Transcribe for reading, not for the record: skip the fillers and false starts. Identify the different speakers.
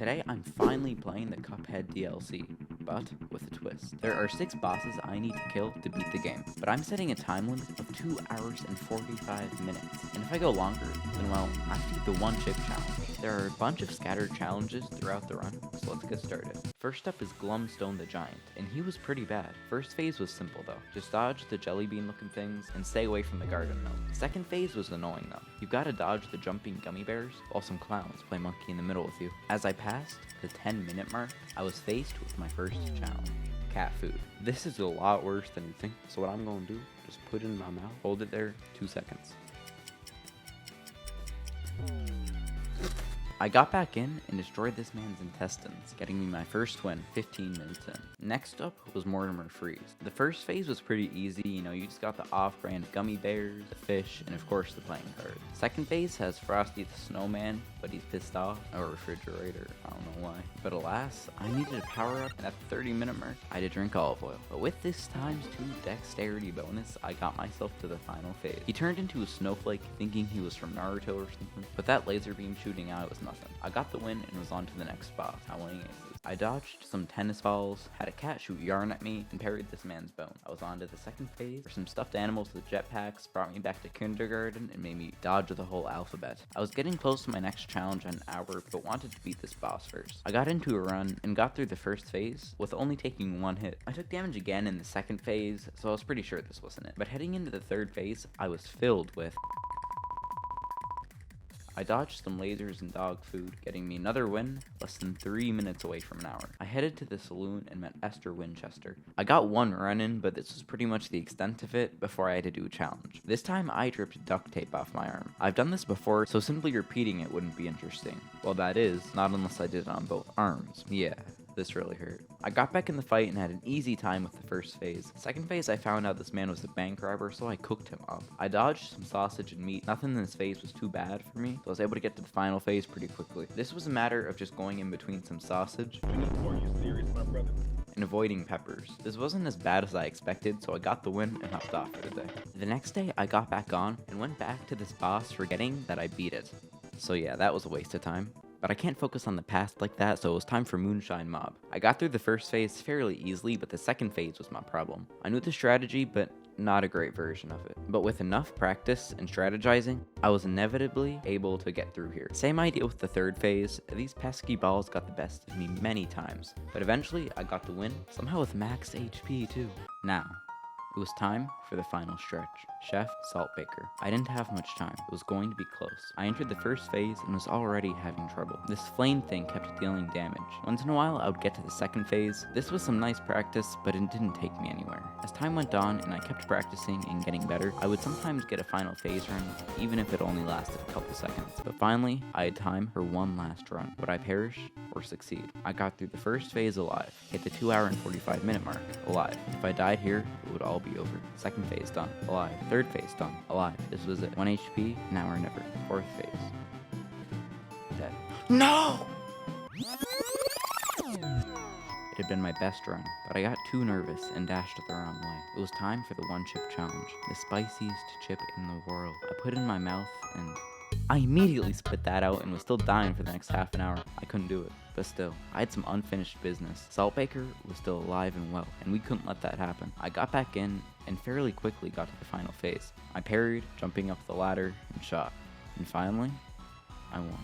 Speaker 1: Today I'm finally playing the Cuphead DLC, but with a twist. There are 6 bosses I need to kill to beat the game, but I'm setting a time limit of 2 hours and 45 minutes, and if I go longer, then well, I have to do the 1 chip challenge. There are a bunch of scattered challenges throughout the run, so let's get started. First up is Glumstone the Giant, and he was pretty bad. First phase was simple though, just dodge the jelly bean looking things and stay away from the garden milk. Second phase was annoying though. You've got to dodge the jumping gummy bears while some clowns play monkey in the middle with you. As I passed the 10-minute mark, I was faced with my first challenge. Cat food. This is a lot worse than you think, so what I'm going to do, just put it in my mouth, hold it there 2 seconds. I got back in and destroyed this man's intestines, getting me my first win 15 minutes in. Next up was Mortimer Freeze. The first phase was pretty easy, you just got the off-brand gummy bears, the fish, and of course the playing card. Second phase has Frosty the Snowman, but he's pissed off, or refrigerator, I don't know why. But alas, I needed a power up, and at the 30-minute mark, I had to drink olive oil. But with this times 2 dexterity bonus, I got myself to the final phase. He turned into a snowflake, thinking he was from Naruto or something, but that laser beam shooting out was nothing. I got the win and was on to the next boss, Howling Aces. I dodged some tennis balls, had a cat shoot yarn at me, and parried this man's bone. I was on to the second phase, where some stuffed animals with jetpacks brought me back to kindergarten and made me dodge the whole alphabet. I was getting close to my next challenge on an hour, but wanted to beat this boss first. I got into a run and got through the first phase with only taking 1 hit. I took damage again in the second phase, so I was pretty sure this wasn't it. But heading into the third phase, I was filled with... I dodged some lasers and dog food, getting me another win, less than 3 minutes away from an hour. I headed to the saloon and met Esther Winchester. I got 1 run in, but this was pretty much the extent of it before I had to do a challenge. This time I dripped duct tape off my arm. I've done this before, so simply repeating it wouldn't be interesting. Well, that is, not unless I did it on both arms. Yeah. This really hurt. I got back in the fight and had an easy time with the first phase. Second phase, I found out this man was a bank robber, so I cooked him up. I dodged some sausage and meat. Nothing in this phase was too bad for me, so I was able to get to the final phase pretty quickly. This was a matter of just going in between some sausage
Speaker 2: Are you serious, my brother?
Speaker 1: and avoiding peppers. This wasn't as bad as I expected, so I got the win and hopped off for the day. The next day, I got back on and went back to this boss forgetting that I beat it. So yeah, that was a waste of time. But I can't focus on the past like that, so it was time for Moonshine Mob. I got through the first phase fairly easily, but the second phase was my problem. I knew the strategy, but not a great version of it. But with enough practice and strategizing, I was inevitably able to get through here. Same idea with the third phase. These pesky balls got the best of me many times, but eventually I got the win, somehow with max HP too. Now, it was time for the final stretch. Chef Saltbaker. I didn't have much time. It was going to be close. I entered the first phase and was already having trouble. This flame thing kept dealing damage. Once in a while, I would get to the second phase. This was some nice practice, but it didn't take me anywhere. As time went on and I kept practicing and getting better, I would sometimes get a final phase run, even if it only lasted a couple seconds. But finally, I had time for 1 last run. Would I perish or succeed? I got through the first phase alive, hit the 2 hour and 45 minute mark, alive. If I died here, it would all be over. Second phase done, alive. Third phase done, alive. This was it. 1 HP, now or never. Fourth phase, dead. No! It had been my best run, but I got too nervous and dashed it the wrong way. It was time for the 1 chip challenge, the spiciest chip in the world. I put it in my mouth and I immediately spit that out and was still dying for the next half an hour. I couldn't do it, but still, I had some unfinished business. Saltbaker was still alive and well, and we couldn't let that happen. I got back in and fairly quickly got to the final phase. I parried, jumping up the ladder, and shot. And finally, I won.